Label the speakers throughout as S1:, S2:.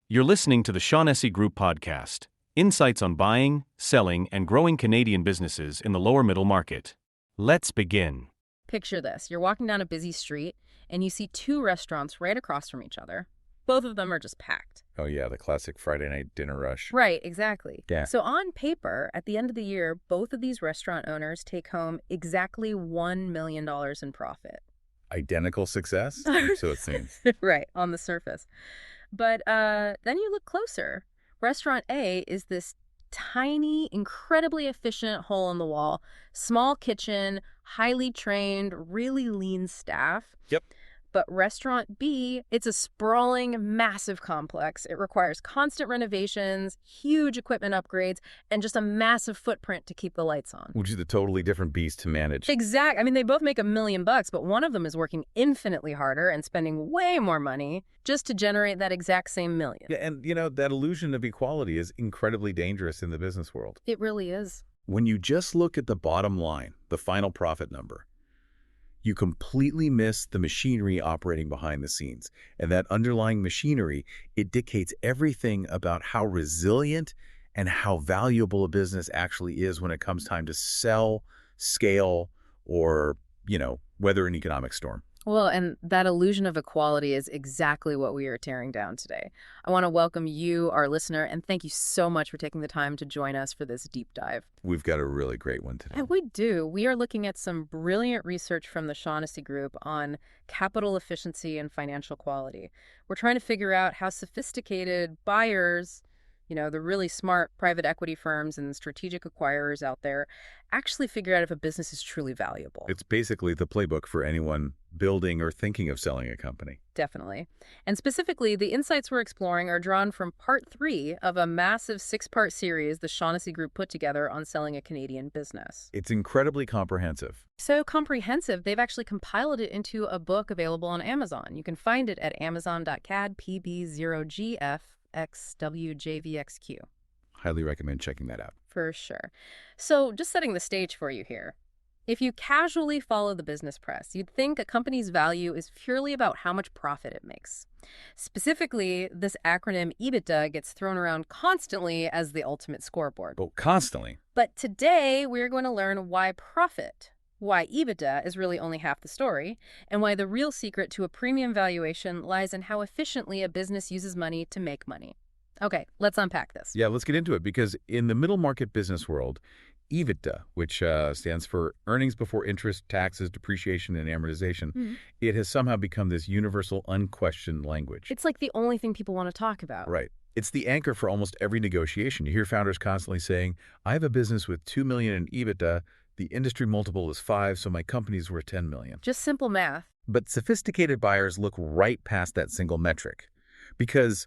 S1: You're listening to the Shaughnessy Group Podcast, insights on buying, selling, and growing Canadian businesses in the lower middle market. Let's begin.
S2: Picture this. You're walking down a busy street, and you see two restaurants right across from each other. Both of them are just packed.
S3: Oh, yeah, the classic Friday night dinner rush.
S2: Right, exactly.
S3: Yeah.
S2: So on paper, at the end of the year, both of these restaurant owners take home exactly $1 million in profit.
S3: Identical success? So it seems.
S2: Right, on the surface. But then you look closer. Restaurant A is this tiny, incredibly efficient hole in the wall, small kitchen, highly trained, really lean staff.
S3: Yep.
S2: But Restaurant B, it's a sprawling, massive complex. It requires constant renovations, huge equipment upgrades, and just a massive footprint to keep the lights on.
S3: Which is a totally different beast to manage.
S2: Exactly. I mean, they both make $1 million, but one of them is working infinitely harder and spending way more money just to generate that exact same million.
S3: Yeah, and that illusion of equality is incredibly dangerous in the business world.
S2: It really is.
S3: When you just look at the bottom line, the final profit number, you completely miss the machinery operating behind the scenes. And that underlying machinery, it dictates everything about how resilient and how valuable a business actually is when it comes time to sell, scale, or, weather an economic storm.
S2: Well, and that illusion of equality is exactly what we are tearing down today. I want to welcome you, our listener, and thank you so much for taking the time to join us for this deep dive.
S3: We've got a really great one today.
S2: And we do. We are looking at some brilliant research from the Shaughnessy Group on capital efficiency and financial quality. We're trying to figure out how sophisticated buyers, the really smart private equity firms and strategic acquirers out there, actually figure out if a business is truly valuable.
S3: It's basically the playbook for anyone building or thinking of selling a company.
S2: Definitely. And specifically, the insights we're exploring are drawn from part 3 of a massive 6-part series the Shaughnessy Group put together on selling a Canadian business.
S3: It's incredibly comprehensive.
S2: So comprehensive, they've actually compiled it into a book available on Amazon. You can find it at amazon.cad PB0GFXWJVXQ.
S3: Highly recommend checking that out.
S2: For sure. So just setting the stage for you here. If you casually follow the business press, you'd think a company's value is purely about how much profit it makes. Specifically, this acronym EBITDA gets thrown around constantly as the ultimate scoreboard.
S3: Oh, constantly.
S2: But today, we're going to learn why profit, why EBITDA is really only half the story, and why the real secret to a premium valuation lies in how efficiently a business uses money to make money. Okay, let's unpack this.
S3: Yeah, let's get into it, because in the middle market business world, EBITDA, which stands for earnings before interest, taxes, depreciation, and amortization, it has somehow become this universal, unquestioned language.
S2: It's like the only thing people want to talk about.
S3: Right. It's the anchor for almost every negotiation. You hear founders constantly saying, I have a business with $2 million in EBITDA, the industry multiple is 5, so my company's worth $10 million.
S2: Just simple math.
S3: But sophisticated buyers look right past that single metric because,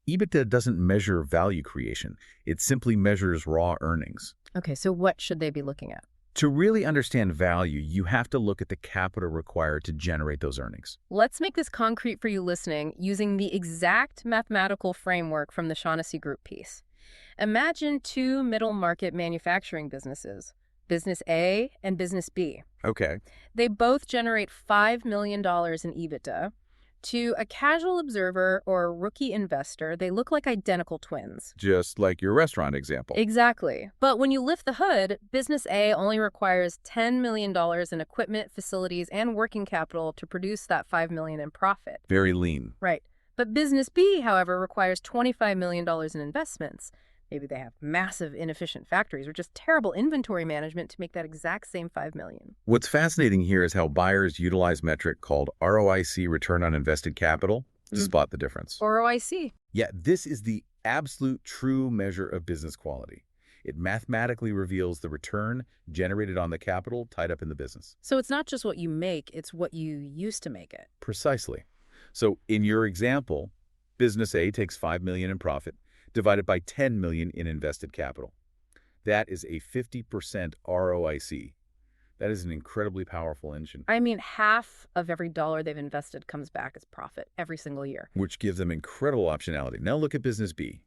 S3: EBITDA doesn't measure value creation. It simply measures raw earnings.
S2: Okay, so what should they be looking at?
S3: To really understand value, you have to look at the capital required to generate those earnings.
S2: Let's make this concrete for you listening using the exact mathematical framework from the Shaughnessy Group piece. Imagine two middle market manufacturing businesses, Business A and Business B.
S3: Okay.
S2: They both generate $5 million in EBITDA. To a casual observer or a rookie investor, they look like identical twins.
S3: Just like your restaurant example.
S2: Exactly. But when you lift the hood, Business A only requires $10 million in equipment, facilities, and working capital to produce that $5 million in profit.
S3: Very lean.
S2: Right. But Business B, however, requires $25 million in investments. Maybe they have massive inefficient factories or just terrible inventory management to make that exact same $5 million.
S3: What's fascinating here is how buyers utilize metric called ROIC, return on invested capital, to spot the difference.
S2: ROIC.
S3: Yeah, this is the absolute true measure of business quality. It mathematically reveals the return generated on the capital tied up in the business.
S2: So it's not just what you make, it's what you use to make it.
S3: Precisely. So in your example, Business A takes $5 million in profit, divided by $10 million in invested capital. That is a 50% ROIC. That is an incredibly powerful engine.
S2: I mean, half of every dollar they've invested comes back as profit every single year.
S3: Which gives them incredible optionality. Now look at Business B.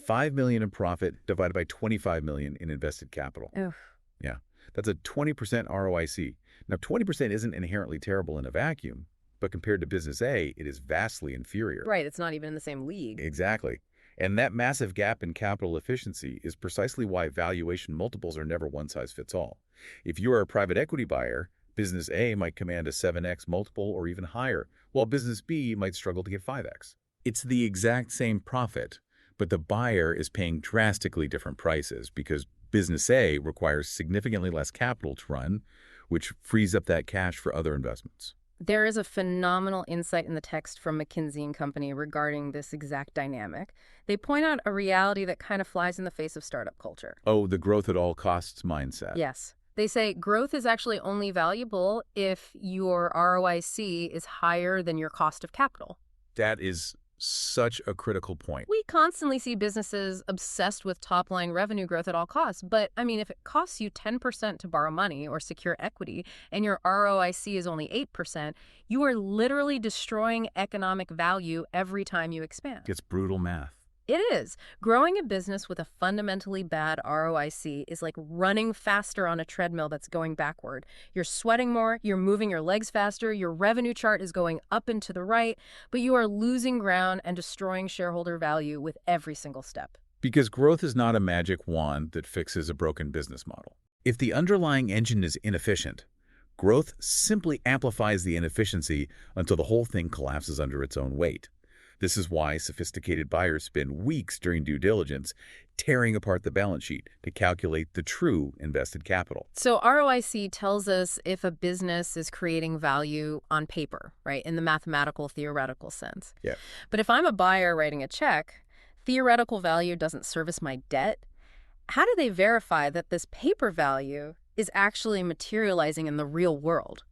S3: $5 million in profit divided by $25 million in invested capital.
S2: Oof.
S3: Yeah, that's a 20% ROIC. Now, 20% isn't inherently terrible in a vacuum, But compared to business A, it is vastly inferior.
S2: Right, it's not even in the same league.
S3: Exactly. And that massive gap in capital efficiency is precisely why valuation multiples are never one size fits all. If you are a private equity buyer, business A might command a 7x multiple or even higher, while business B might struggle to get 5x. It's the exact same profit, but the buyer is paying drastically different prices because business A requires significantly less capital to run, which frees up that cash for other investments.
S2: There is a phenomenal insight in the text from McKinsey & Company regarding this exact dynamic. They point out a reality that kind of flies in the face of startup culture.
S3: Oh, the growth at all costs mindset.
S2: Yes. They say growth is actually only valuable if your ROIC is higher than your cost of capital.
S3: That is such a critical point.
S2: We constantly see businesses obsessed with top-line revenue growth at all costs. But, I mean, if it costs you 10% to borrow money or secure equity and your ROIC is only 8%, you are literally destroying economic value every time you expand.
S3: It's brutal math.
S2: It is. Growing a business with a fundamentally bad ROIC is like running faster on a treadmill that's going backward. You're sweating more, you're moving your legs faster, your revenue chart is going up and to the right, but you are losing ground and destroying shareholder value with every single step.
S3: Because growth is not a magic wand that fixes a broken business model. If the underlying engine is inefficient, growth simply amplifies the inefficiency until the whole thing collapses under its own weight. This is why sophisticated buyers spend weeks during due diligence tearing apart the balance sheet to calculate the true invested capital.
S2: So ROIC tells us if a business is creating value on paper, right, in the mathematical, theoretical sense.
S3: Yeah.
S2: But if I'm a buyer writing a check, theoretical value doesn't service my debt. How do they verify that this paper value is actually materializing in the real world?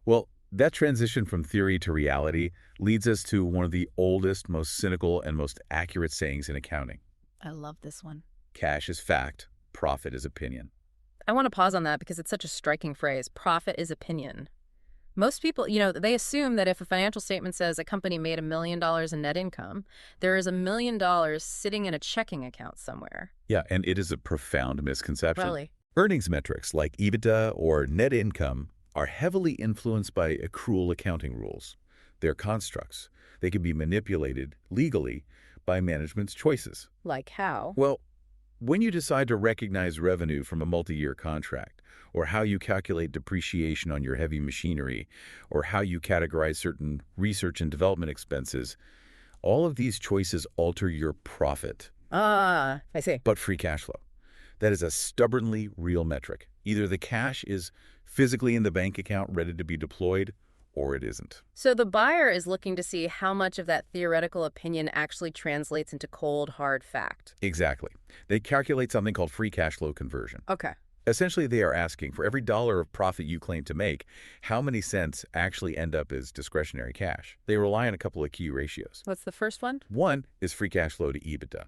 S3: Well, that transition from theory to reality leads us to one of the oldest, most cynical, and most accurate sayings in accounting.
S2: I love this one.
S3: Cash is fact, profit is opinion.
S2: I want to pause on that because it's such a striking phrase. Profit is opinion. Most people, they assume that if a financial statement says a company made $1 million in net income, there is $1 million sitting in a checking account somewhere.
S3: Yeah, and it is a profound misconception.
S2: Really?
S3: Earnings metrics like EBITDA or net income are heavily influenced by accrual accounting rules. They're constructs. They can be manipulated legally by management's choices.
S2: Like how?
S3: Well, when you decide to recognize revenue from a multi-year contract, or how you calculate depreciation on your heavy machinery, or how you categorize certain research and development expenses, all of these choices alter your profit.
S2: I see.
S3: But free cash flow. That is a stubbornly real metric. Either the cash is physically in the bank account ready to be deployed, or it isn't.
S2: So the buyer is looking to see how much of that theoretical opinion actually translates into cold, hard fact.
S3: Exactly. They calculate something called free cash flow conversion.
S2: Okay.
S3: Essentially, they are asking for every dollar of profit you claim to make, how many cents actually end up as discretionary cash. They rely on a couple of key ratios.
S2: What's the first one?
S3: One is free cash flow to EBITDA.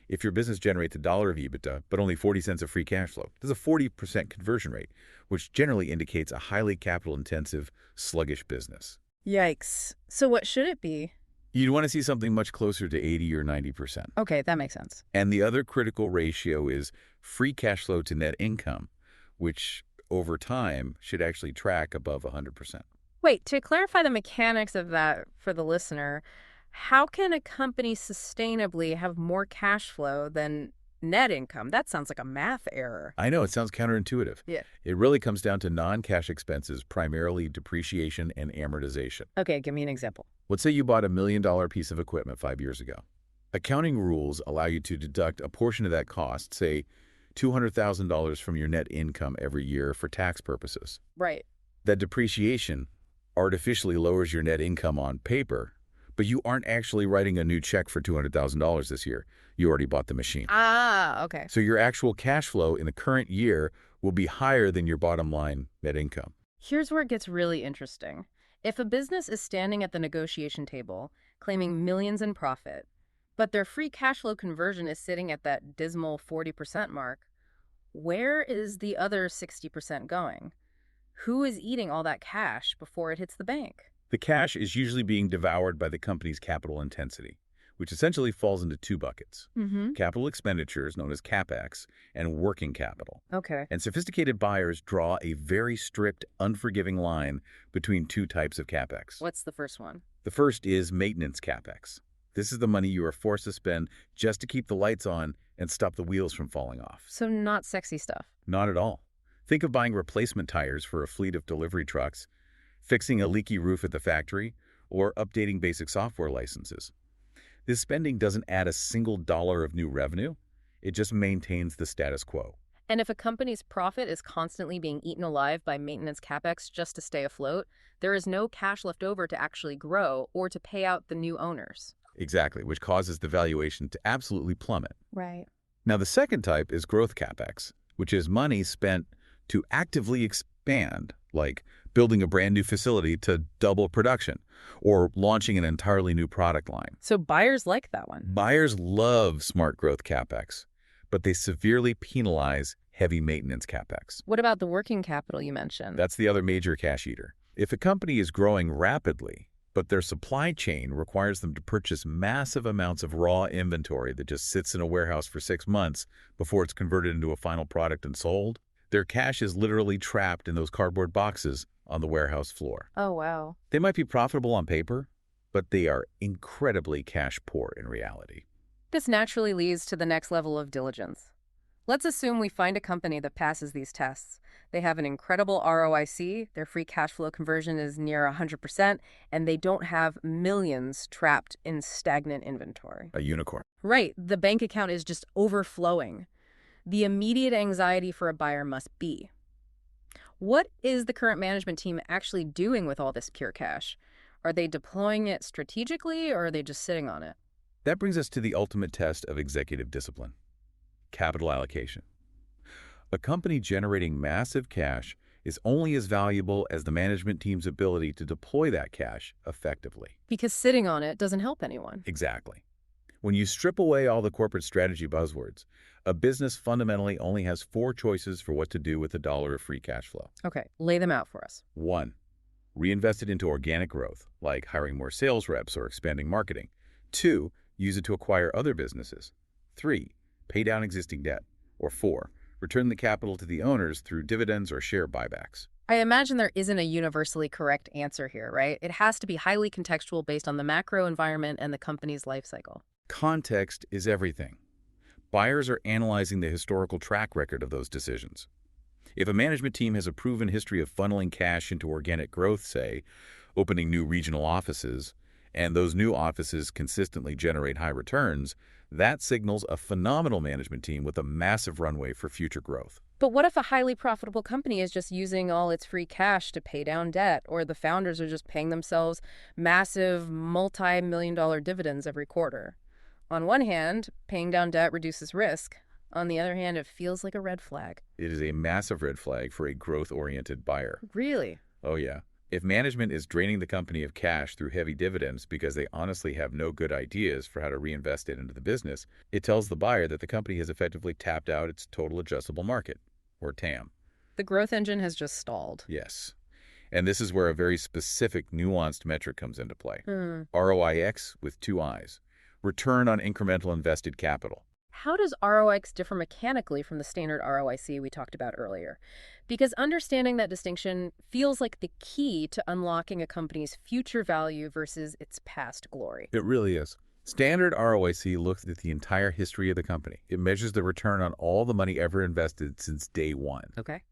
S3: If your business generates $1 of EBITDA, but only 40 cents of free cash flow, there's a 40% conversion rate, which generally indicates a highly capital-intensive, sluggish business.
S2: Yikes. So what should it be?
S3: You'd want to see something much closer to 80 or 90%.
S2: Okay, that makes sense.
S3: And the other critical ratio is free cash flow to net income, which over time should actually track above 100%.
S2: Wait, to clarify the mechanics of that for the listener, how can a company sustainably have more cash flow than net income? That sounds like a math error.
S3: I know, it sounds counterintuitive.
S2: Yeah.
S3: It really comes down to non-cash expenses, primarily depreciation and amortization.
S2: Okay, give me an example.
S3: Let's say you bought $1 million piece of equipment 5 years ago. Accounting rules allow you to deduct a portion of that cost, say $200,000 from your net income every year for tax purposes.
S2: Right.
S3: That depreciation artificially lowers your net income on paper, but you aren't actually writing a new check for $200,000 this year. You already bought the machine.
S2: Okay.
S3: So your actual cash flow in the current year will be higher than your bottom line net income.
S2: Here's where it gets really interesting. If a business is standing at the negotiation table, claiming millions in profit, but their free cash flow conversion is sitting at that dismal 40% mark, where is the other 60% going? Who is eating all that cash before it hits the bank?
S3: The cash is usually being devoured by the company's capital intensity, which essentially falls into two buckets.
S2: Mm-hmm.
S3: Capital expenditures, known as CapEx, and working capital.
S2: Okay.
S3: And sophisticated buyers draw a very strict, unforgiving line between two types of CapEx.
S2: What's the first one?
S3: The first is maintenance CapEx. This is the money you are forced to spend just to keep the lights on and stop the wheels from falling off.
S2: So not sexy stuff.
S3: Not at all. Think of buying replacement tires for a fleet of delivery trucks, fixing a leaky roof at the factory, or updating basic software licenses. This spending doesn't add a single dollar of new revenue. It just maintains the status quo.
S2: And if a company's profit is constantly being eaten alive by maintenance CapEx just to stay afloat, there is no cash left over to actually grow or to pay out the new owners.
S3: Exactly, which causes the valuation to absolutely plummet.
S2: Right.
S3: Now, the second type is growth CapEx, which is money spent to actively expand, like building a brand new facility to double production or launching an entirely new product line.
S2: So buyers like that one.
S3: Buyers love smart growth CapEx, but they severely penalize heavy maintenance CapEx.
S2: What about the working capital you mentioned?
S3: That's the other major cash eater. If a company is growing rapidly, but their supply chain requires them to purchase massive amounts of raw inventory that just sits in a warehouse for 6 months before it's converted into a final product and sold, their cash is literally trapped in those cardboard boxes on the warehouse floor.
S2: Oh, wow.
S3: They might be profitable on paper, but they are incredibly cash poor in reality.
S2: This naturally leads to the next level of diligence. Let's assume we find a company that passes these tests. They have an incredible ROIC, their free cash flow conversion is near 100%, and they don't have millions trapped in stagnant inventory.
S3: A unicorn.
S2: Right, the bank account is just overflowing. The immediate anxiety for a buyer must be, what is the current management team actually doing with all this pure cash? Are they deploying it strategically, or are they just sitting on it?
S3: That brings us to the ultimate test of executive discipline: capital allocation. A company generating massive cash is only as valuable as the management team's ability to deploy that cash effectively.
S2: Because sitting on it doesn't help anyone.
S3: Exactly. When you strip away all the corporate strategy buzzwords, a business fundamentally only has 4 choices for what to do with $1 of free cash flow.
S2: Okay, lay them out for us.
S3: 1. Reinvest it into organic growth, like hiring more sales reps or expanding marketing. 2. Use it to acquire other businesses. 3. Pay down existing debt. Or 4. Return the capital to the owners through dividends or share buybacks.
S2: I imagine there isn't a universally correct answer here, right? It has to be highly contextual based on the macro environment and the company's life cycle.
S3: Context is everything. Buyers are analyzing the historical track record of those decisions. If a management team has a proven history of funneling cash into organic growth, say, opening new regional offices, and those new offices consistently generate high returns, that signals a phenomenal management team with a massive runway for future growth.
S2: But what if a highly profitable company is just using all its free cash to pay down debt, or the founders are just paying themselves massive multi-million-dollar dividends every quarter? On one hand, paying down debt reduces risk. On the other hand, it feels like a red flag.
S3: It is a massive red flag for a growth-oriented buyer.
S2: Really?
S3: Oh, yeah. If management is draining the company of cash through heavy dividends because they honestly have no good ideas for how to reinvest it into the business, it tells the buyer that the company has effectively tapped out its total addressable market, or TAM.
S2: The growth engine has just stalled.
S3: Yes. And this is where a very specific, nuanced metric comes into play. ROIX with 2 I's. Return on incremental invested capital.
S2: How does ROIX differ mechanically from the standard ROIC we talked about earlier? Because understanding that distinction feels like the key to unlocking a company's future value versus its past glory.
S3: It really is. Standard ROIC looks at the entire history of the company. It measures the return on all the money ever invested since day one.
S2: Okay.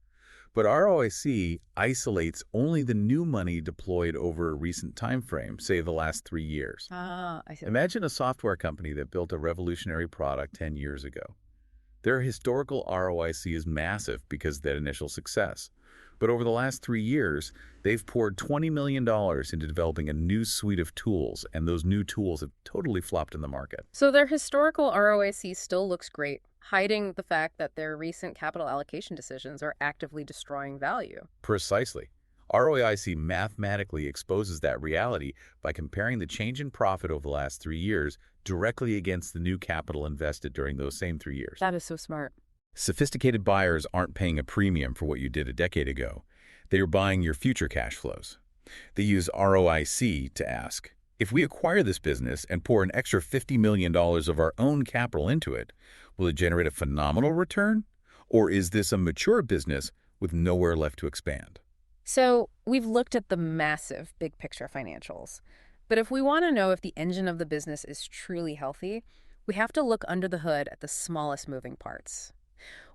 S3: But ROIC isolates only the new money deployed over a recent time frame, say the last 3 years.
S2: I see.
S3: Imagine a software company that built a revolutionary product 10 years ago. Their historical ROIC is massive because of that initial success. But over the last 3 years, they've poured $20 million into developing a new suite of tools, and those new tools have totally flopped in the market.
S2: So their historical ROIC still looks great, hiding the fact that their recent capital allocation decisions are actively destroying value.
S3: Precisely. ROIC mathematically exposes that reality by comparing the change in profit over the last 3 years directly against the new capital invested during those same 3 years.
S2: That is so smart.
S3: Sophisticated buyers aren't paying a premium for what you did a decade ago. They are buying your future cash flows. They use ROIC to ask, If we acquire this business and pour an extra $50 million of our own capital into it, will it generate a phenomenal return? Or is this a mature business with nowhere left to expand?
S2: So we've looked at the massive big picture financials. But if we want to know if the engine of the business is truly healthy, we have to look under the hood at the smallest moving parts.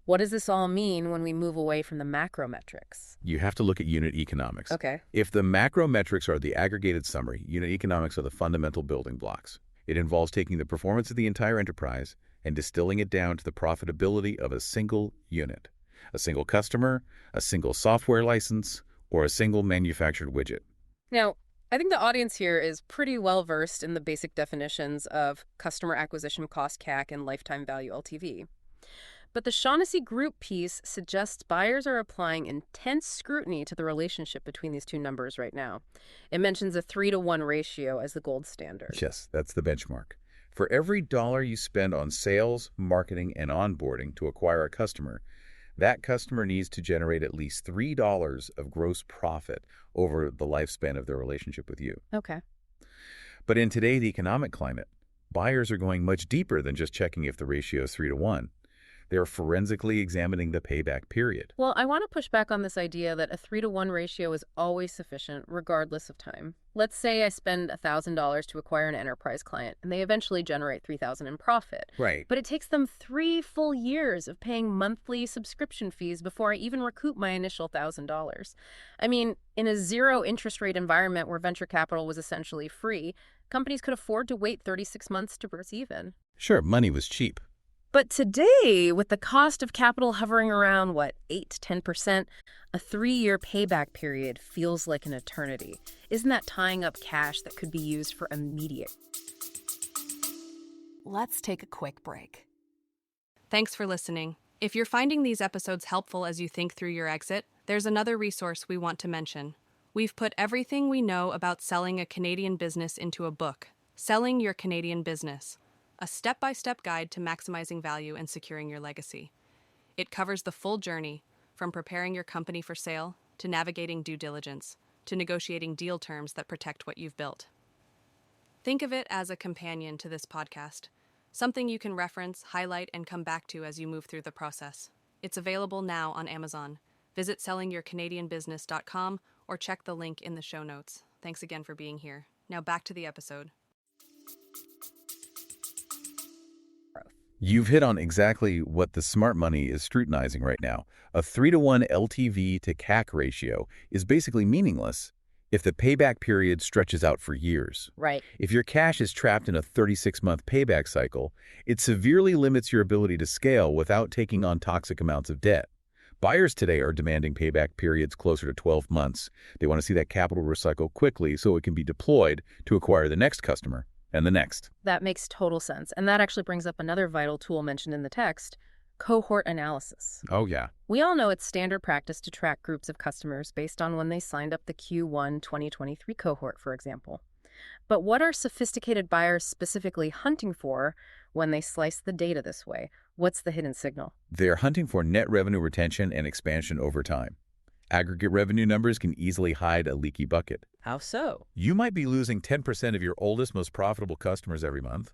S2: What does this all mean when we move away from the macro metrics?
S3: You have to look at unit economics.
S2: Okay.
S3: If the macro metrics are the aggregated summary, unit economics are the fundamental building blocks. It involves taking the performance of the entire enterprise and distilling it down to the profitability of a single unit, a single customer, a single software license, or a single manufactured widget.
S2: Now, I think the audience here is pretty well versed in the basic definitions of customer acquisition cost CAC and lifetime value LTV. But the Shaughnessy Group piece suggests buyers are applying intense scrutiny to the relationship between these two numbers right now. It mentions a 3-to-1 ratio as the gold standard.
S3: Yes, that's the benchmark. For every dollar you spend on sales, marketing, and onboarding to acquire a customer, that customer needs to generate at least $3 of gross profit over the lifespan of their relationship with you.
S2: Okay.
S3: But in today's economic climate, buyers are going much deeper than just checking if the ratio is 3-to-1. They're forensically examining the payback period.
S2: Well, I want to push back on this idea that a 3-to-1 ratio is always sufficient, regardless of time. Let's say I spend $1,000 to acquire an enterprise client, and they eventually generate $3,000 in profit.
S3: Right.
S2: But it takes them 3 full years of paying monthly subscription fees before I even recoup my initial $1,000. I mean, in a zero interest rate environment where venture capital was essentially free, companies could afford to wait 36 months to break even.
S3: Sure, money was cheap.
S2: But today, with the cost of capital hovering around, 8-10%, a 3-year payback period feels like an eternity. Isn't that tying up cash that could be used for immediate?
S4: Let's take a quick break. Thanks for listening. If you're finding these episodes helpful as you think through your exit, there's another resource we want to mention. We've put everything we know about selling a Canadian business into a book, Selling Your Canadian Business, a step-by-step guide to maximizing value and securing your legacy. It covers the full journey, from preparing your company for sale, to navigating due diligence, to negotiating deal terms that protect what you've built. Think of it as a companion to this podcast, something you can reference, highlight, and come back to as you move through the process. It's available now on Amazon. Visit sellingyourcanadianbusiness.com or check the link in the show notes. Thanks again for being here. Now back to the episode.
S3: You've hit on exactly what the smart money is scrutinizing right now. A 3-to-1 LTV to CAC ratio is basically meaningless if the payback period stretches out for years.
S2: Right.
S3: If your cash is trapped in a 36-month payback cycle, it severely limits your ability to scale without taking on toxic amounts of debt. Buyers today are demanding payback periods closer to 12 months. They want to see that capital recycle quickly so it can be deployed to acquire the next customer and the next.
S2: That makes total sense. And that actually brings up another vital tool mentioned in the text, cohort analysis.
S3: Oh, yeah.
S2: We all know it's standard practice to track groups of customers based on when they signed up the Q1 2023 cohort, for example. But what are sophisticated buyers specifically hunting for when they slice the data this way? What's the hidden signal?
S3: They're hunting for net revenue retention and expansion over time. Aggregate revenue numbers can easily hide a leaky bucket.
S2: How so?
S3: You might be losing 10% of your oldest, most profitable customers every month,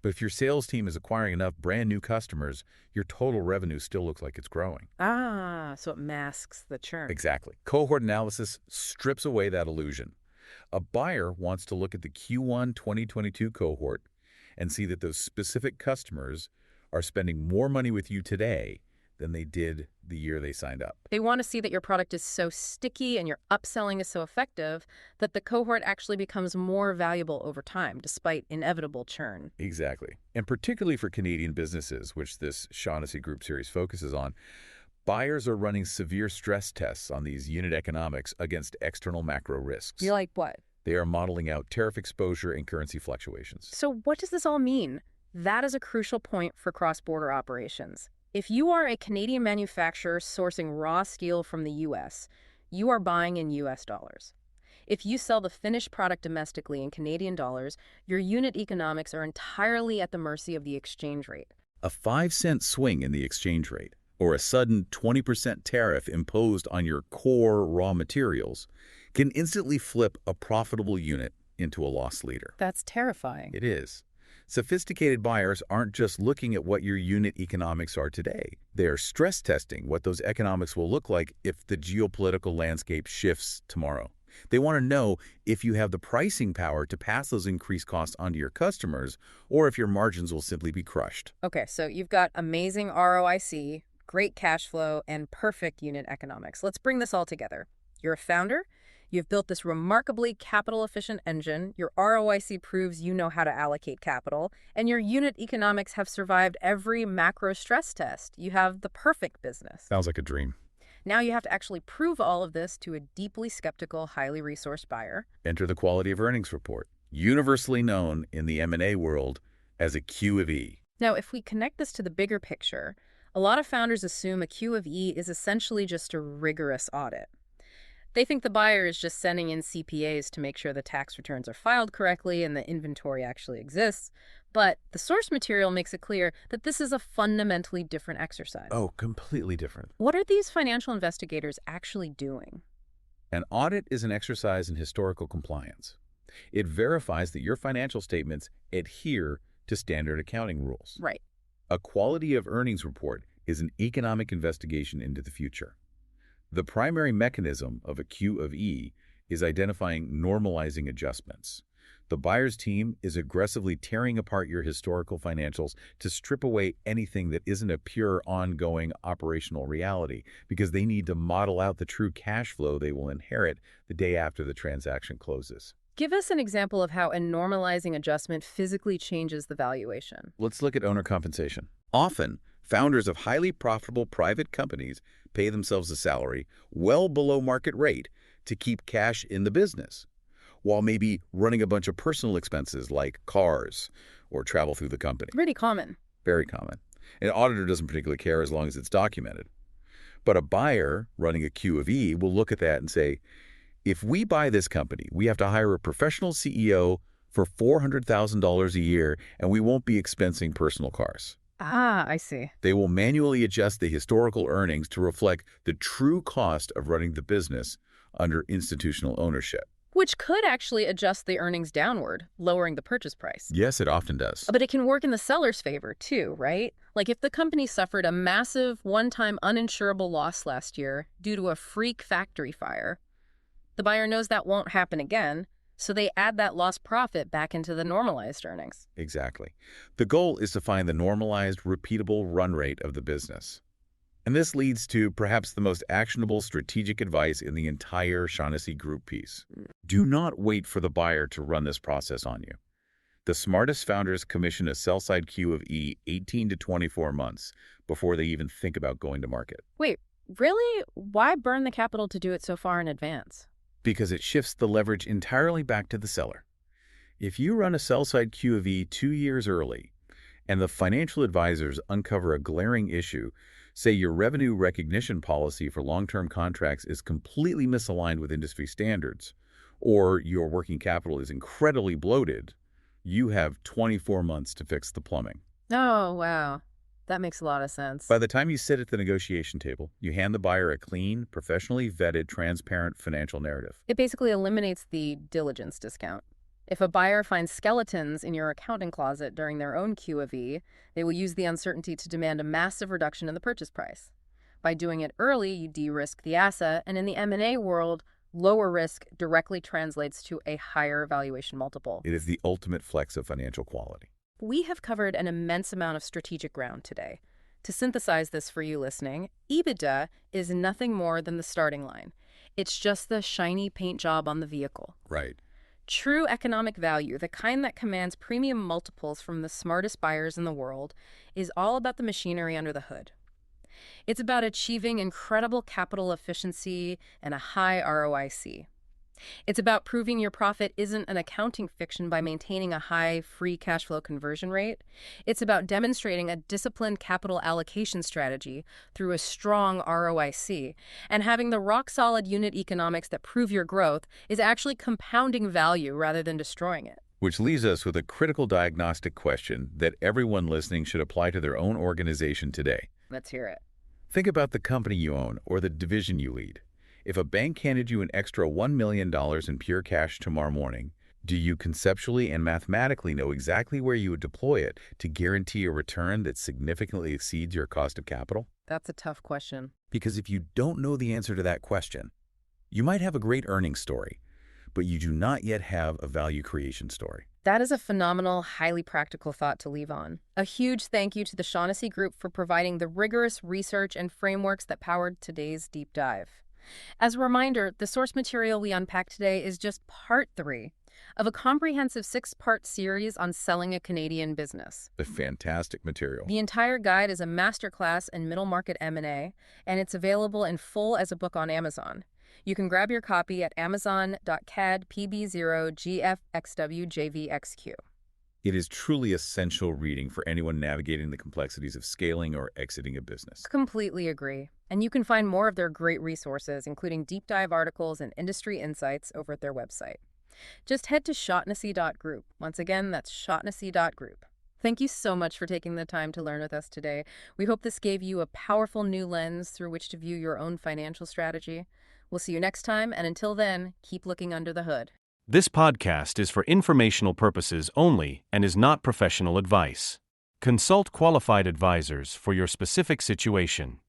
S3: but if your sales team is acquiring enough brand new customers, your total revenue still looks like it's growing.
S2: Ah, so it masks the churn.
S3: Exactly. Cohort analysis strips away that illusion. A buyer wants to look at the Q1 2022 cohort and see that those specific customers are spending more money with you today than they did the year they signed up.
S2: They want to see that your product is so sticky and your upselling is so effective that the cohort actually becomes more valuable over time, despite inevitable churn.
S3: Exactly. And particularly for Canadian businesses, which this Shaughnessy Group series focuses on, buyers are running severe stress tests on these unit economics against external macro risks.
S2: You're like, what?
S3: They are modeling out tariff exposure and currency fluctuations.
S2: So what does this all mean? That is a crucial point for cross-border operations. If you are a Canadian manufacturer sourcing raw steel from the U.S., you are buying in U.S. dollars. If you sell the finished product domestically in Canadian dollars, your unit economics are entirely at the mercy of the exchange rate.
S3: A 5-cent swing in the exchange rate, or a sudden 20% tariff imposed on your core raw materials, can instantly flip a profitable unit into a loss leader.
S2: That's terrifying.
S3: It is. Sophisticated buyers aren't just looking at what your unit economics are today. They are stress testing what those economics will look like if the geopolitical landscape shifts tomorrow. They want to know if you have the pricing power to pass those increased costs onto your customers, or if your margins will simply be crushed.
S2: Okay, so you've got amazing ROIC, great cash flow, and perfect unit economics. Let's bring this all together. You're a founder. You've built this remarkably capital-efficient engine. Your ROIC proves you know how to allocate capital, and your unit economics have survived every macro stress test. You have the perfect business.
S3: Sounds like a dream.
S2: Now you have to actually prove all of this to a deeply skeptical, highly resourced buyer.
S3: Enter the quality of earnings report, universally known in the M&A world as a Q of E.
S2: Now, if we connect this to the bigger picture, a lot of founders assume a Q of E is essentially just a rigorous audit. They think the buyer is just sending in CPAs to make sure the tax returns are filed correctly and the inventory actually exists. But the source material makes it clear that this is a fundamentally different exercise.
S3: Oh, completely different.
S2: What are these financial investigators actually doing?
S3: An audit is an exercise in historical compliance. It verifies that your financial statements adhere to standard accounting rules.
S2: Right.
S3: A quality of earnings report is an economic investigation into the future. The primary mechanism of a Q of E is identifying normalizing adjustments. The buyer's team is aggressively tearing apart your historical financials to strip away anything that isn't a pure, ongoing operational reality, because they need to model out the true cash flow they will inherit the day after the transaction closes.
S2: Give us an example of how a normalizing adjustment physically changes the valuation.
S3: Let's look at owner compensation. Often, founders of highly profitable private companies pay themselves a salary well below market rate to keep cash in the business, while maybe running a bunch of personal expenses like cars or travel through the company.
S2: Pretty common.
S3: Very common. An auditor doesn't particularly care as long as it's documented. But a buyer running a Q of E will look at that and say, if we buy this company, we have to hire a professional CEO for $400,000 a year, and we won't be expensing personal cars.
S2: Ah, I see.
S3: They will manually adjust the historical earnings to reflect the true cost of running the business under institutional ownership.
S2: Which could actually adjust the earnings downward, lowering the purchase price.
S3: Yes, it often does.
S2: But it can work in the seller's favor too, right? Like if the company suffered a massive one-time uninsurable loss last year due to a freak factory fire, the buyer knows that won't happen again, so they add that lost profit back into the normalized earnings.
S3: Exactly. The goal is to find the normalized, repeatable run rate of the business. And this leads to perhaps the most actionable strategic advice in the entire Shaughnessy Group piece. Do not wait for the buyer to run this process on you. The smartest founders commission a sell-side Q of E 18 to 24 months before they even think about going to market.
S2: Wait, really? Why burn the capital to do it so far in advance?
S3: Because it shifts the leverage entirely back to the seller. If you run a sell-side Q of E 2 years early, and the financial advisors uncover a glaring issue, say your revenue recognition policy for long-term contracts is completely misaligned with industry standards, or your working capital is incredibly bloated, you have 24 months to fix the plumbing.
S2: Oh, wow. That makes a lot of sense.
S3: By the time you sit at the negotiation table, you hand the buyer a clean, professionally vetted, transparent financial narrative.
S2: It basically eliminates the diligence discount. If a buyer finds skeletons in your accounting closet during their own Q of E, they will use the uncertainty to demand a massive reduction in the purchase price. By doing it early, you de-risk the asset, and in the M&A world, lower risk directly translates to a higher valuation multiple.
S3: It is the ultimate flex of financial quality.
S2: We have covered an immense amount of strategic ground today. To synthesize this for you listening, EBITDA is nothing more than the starting line. It's just the shiny paint job on the vehicle.
S3: Right.
S2: True economic value, the kind that commands premium multiples from the smartest buyers in the world, is all about the machinery under the hood. It's about achieving incredible capital efficiency and a high ROIC. It's about proving your profit isn't an accounting fiction by maintaining a high free cash flow conversion rate. It's about demonstrating a disciplined capital allocation strategy through a strong ROIC. And having the rock-solid unit economics that prove your growth is actually compounding value rather than destroying it.
S3: Which leaves us with a critical diagnostic question that everyone listening should apply to their own organization today.
S2: Let's hear it.
S3: Think about the company you own or the division you lead. If a bank handed you an extra $1 million in pure cash tomorrow morning, Do you conceptually and mathematically know exactly where you would deploy it to guarantee a return that significantly exceeds your cost of capital?
S2: That's a tough question.
S3: Because if you don't know the answer to that question, you might have a great earnings story, but you do not yet have a value creation story.
S2: That is a phenomenal, highly practical thought to leave on. A huge thank you to the Shaughnessy Group for providing the rigorous research and frameworks that powered today's deep dive. As a reminder, the source material we unpacked today is just part 3 of a comprehensive 6-part series on selling a Canadian business.
S3: The fantastic material.
S2: The entire guide is a masterclass in middle market M&A, and it's available in full as a book on Amazon. You can grab your copy at amazon.cad.pb0gfxwjvxq.
S3: It is truly essential reading for anyone navigating the complexities of scaling or exiting a business.
S2: Completely agree. And you can find more of their great resources, including deep dive articles and industry insights, over at their website. Just head to Shaughnessy.group. Once again, that's Shaughnessy.group. Thank you so much for taking the time to learn with us today. We hope this gave you a powerful new lens through which to view your own financial strategy. We'll see you next time, and until then, keep looking under the hood.
S1: This podcast is for informational purposes only and is not professional advice. Consult qualified advisors for your specific situation.